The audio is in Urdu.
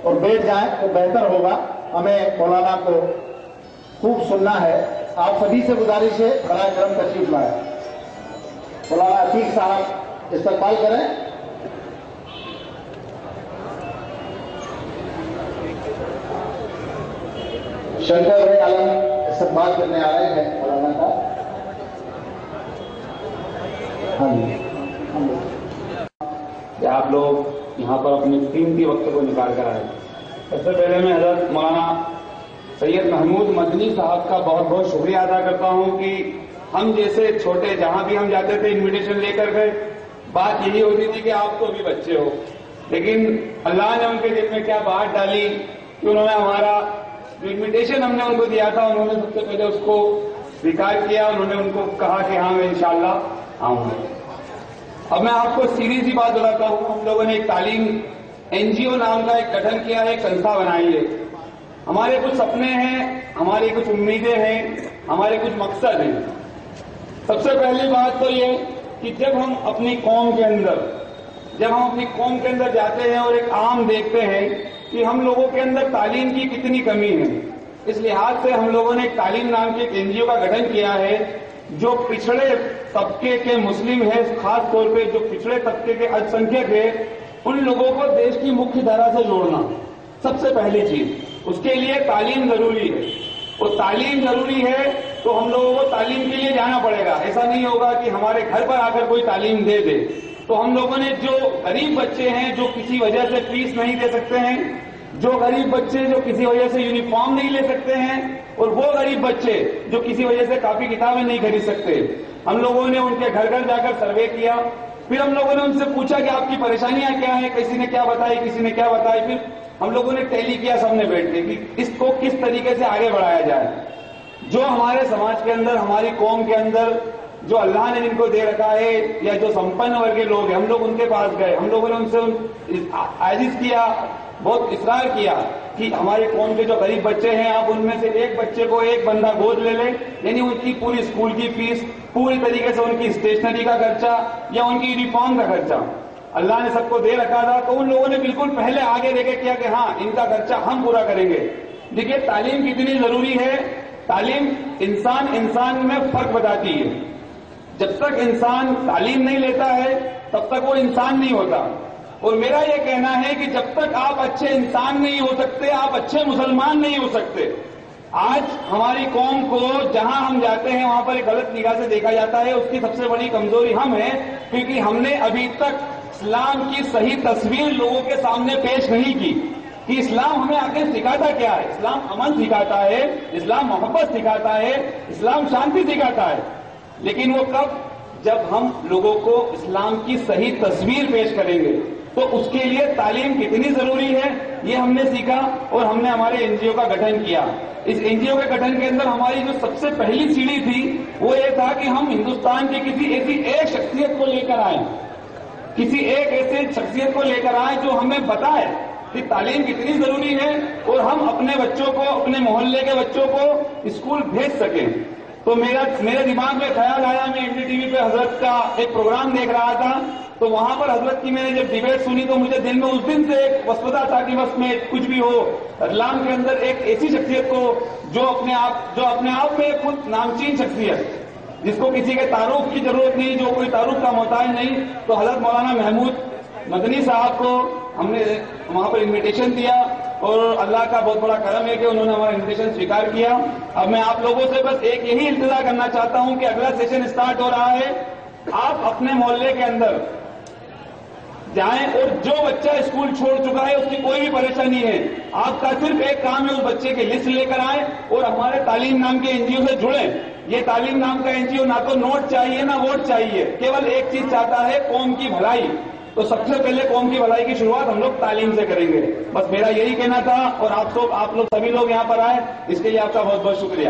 اور بیٹھ جائیں تو بہتر ہوگا. ہمیں مولانا کو خوب سننا ہے. آپ سبھی سے گزارش ہے براہ کرم تشریف لائیں. مولانا عتیق صاحب استقبال کریں. شنکر بھائی عالم استقبال کرنے آ رہے ہیں مولانا کا. کہ آپ لوگ یہاں پر اپنے قیمتی وقت کو نکال کر آئے. سب سے پہلے میں حضرت مولانا سید محمود مدنی صاحب کا بہت بہت شکریہ ادا کرتا ہوں کہ ہم جیسے چھوٹے جہاں بھی ہم جاتے تھے انویٹیشن لے کر گئے. بات یہی ہوتی تھی کہ آپ تو ابھی بچے ہو, لیکن اللہ نے ان کے دل میں کیا بات ڈالی کہ انہوں نے ہمارا جو انویٹیشن ہم نے ان کو دیا تھا انہوں نے سب سے پہلے اس کو سویکار کیا. انہوں نے ان کو کہا کہ ہاں میں انشاءاللہ آؤں گا. اب میں آپ کو سیدھی سی بات بتاتا ہوں. ہم لوگوں نے ایک تعلیم NGO نام کا ایک گٹھن کیا ہے, ایک سنستھا بنائی ہے. ہمارے کچھ سپنے ہیں, ہماری کچھ امیدیں ہیں, ہمارے کچھ مقصد ہیں. سب سے پہلی بات تو یہ کہ جب ہم اپنی قوم کے اندر جاتے ہیں اور ایک عام دیکھتے ہیں کہ ہم لوگوں کے اندر تعلیم کی کتنی کمی ہے, اس لحاظ سے ہم لوگوں نے ایک تعلیم نام کے ایک NGO کا گٹھن کیا ہے جو پچھڑے طبقے کے مسلم ہے, خاص طور پہ جو پچھڑے طبقے کے الپسنکھیک ہے, ان لوگوں کو دیش کی مکھیہ دھارا سے جوڑنا سب سے پہلی چیز. اس کے لیے تعلیم ضروری ہے, اور تعلیم ضروری ہے تو ہم لوگوں کو تعلیم کے لیے جانا پڑے گا. ایسا نہیں ہوگا کہ ہمارے گھر پر آ کر کوئی تعلیم دے دے. تو ہم لوگوں نے جو غریب بچے ہیں جو کسی وجہ سے فیس نہیں دے سکتے ہیں, جو غریب بچے جو کسی وجہ سے یونیفارم نہیں لے سکتے ہیں, اور وہ غریب بچے جو کسی وجہ سے کاپی کتابیں نہیں خرید سکتے, ہم لوگوں نے ان کے گھر گھر جا کر سروے کیا. پھر ہم لوگوں نے ان سے پوچھا کہ آپ کی پریشانیاں کیا ہیں. کسی نے کیا بتائی, کسی نے کیا بتائی. پھر ہم لوگوں نے ٹیلی کیا سب نے بیٹھ کے کہ اس کو کس طریقے سے آگے بڑھایا جائے. جو ہمارے سماج کے اندر, ہماری قوم کے اندر جو اللہ نے جن کو دے رکھا ہے, یا جو سمپن ورگ کے لوگ ہیں, ہم لوگ ان کے پاس گئے. ہم لوگوں نے ان سے عاجز کیا, بہت اصرار کیا کہ ہماری قوم کے جو غریب بچے ہیں آپ ان میں سے ایک بچے کو ایک بندہ گود لے لیں, یعنی ان کی پوری اسکول کی فیس, پوری طریقے سے ان کی اسٹیشنری کا خرچہ یا ان کی یونیفارم کا خرچہ اللہ نے سب کو دے رکھا تھا. تو ان لوگوں نے بالکل پہلے آگے دے کے کیا کہ ہاں ان کا خرچہ ہم پورا کریں گے. دیکھیے تعلیم کتنی ضروری ہے. تعلیم انسان میں فرق بتاتی ہے. جب تک انسان تعلیم نہیں لیتا ہے تب تک وہ انسان نہیں ہوتا. اور میرا یہ کہنا ہے کہ جب تک آپ اچھے انسان نہیں ہو سکتے, آپ اچھے مسلمان نہیں ہو سکتے. آج ہماری قوم کو جہاں ہم جاتے ہیں وہاں پر ایک غلط نگاہ سے دیکھا جاتا ہے. اس کی سب سے بڑی کمزوری ہم ہیں, کیونکہ ہم نے ابھی تک اسلام کی صحیح تصویر لوگوں کے سامنے پیش نہیں کی کہ اسلام ہمیں آخر سکھاتا کیا ہے. اسلام امن سکھاتا ہے, اسلام محبت سکھاتا ہے, اسلام شانتی سکھاتا ہے. لیکن وہ کب, جب ہم لوگوں کو اسلام کی صحیح تصویر پیش کریں گے. تو اس کے لیے تعلیم کتنی ضروری ہے یہ ہم نے سیکھا, اور ہم نے ہمارے NGO کا گٹھن کیا. اس NGO کے گٹھن کے اندر ہماری جو سب سے پہلی سیڑھی تھی وہ یہ تھا کہ ہم ہندوستان کی کسی ایسی ایک شخصیت کو لے کر آئیں, کسی ایک ایسے شخصیت کو لے کر آئیں جو ہمیں بتائے کہ تعلیم کتنی ضروری ہے, اور ہم اپنے بچوں کو, اپنے محلے کے بچوں کو اسکول بھیج سکیں. تو میرے دماغ میں خیال آیا, میں NDTV پہ حضرت کا ایک پروگرام دیکھ رہا تھا, تو وہاں پر حضرت کی میں نے جب ڈیبیٹ سنی تو مجھے دل میں اس دن سے ایک وسوسہ تھا کہ بس میں کچھ بھی ہو اسلام کے اندر ایک ایسی شخصیت کو جو اپنے آپ میں خود نامچین شخصیت, جس کو کسی کے تعارف کی ضرورت نہیں, جو کوئی تعارف کا محتاج نہیں. تو حضرت مولانا محمود مدنی صاحب کو ہم نے وہاں پر انویٹیشن دیا, اور اللہ کا بہت بڑا کرم ہے کہ انہوں نے ہمارا انویٹیشن سویکار کیا. اب میں آپ لوگوں سے بس ایک یہی التجا کرنا چاہتا ہوں کہ اگلا سیشن اسٹارٹ ہو رہا ہے, آپ اپنے محلے کے اندر جائیں, اور جو بچہ اسکول چھوڑ چکا ہے اس کی کوئی بھی پریشانی ہے, آپ کا صرف ایک کام ہے اس بچے کی لسٹ لے کر آئیں اور ہمارے تعلیم نام کے NGO سے جڑیں. یہ تعلیم نام کا NGO نہ تو نوٹ چاہیے نہ ووٹ چاہیے, کیول ایک چیز چاہتا ہے, قوم کی بھلائی. تو سب سے پہلے قوم کی بھلائی کی شروعات ہم لوگ تعلیم سے کریں گے. بس میرا یہی کہنا تھا, اور آپ لوگ سبھی لوگ یہاں پر آئے, اس کے لیے آپ کا بہت بہت شکریہ.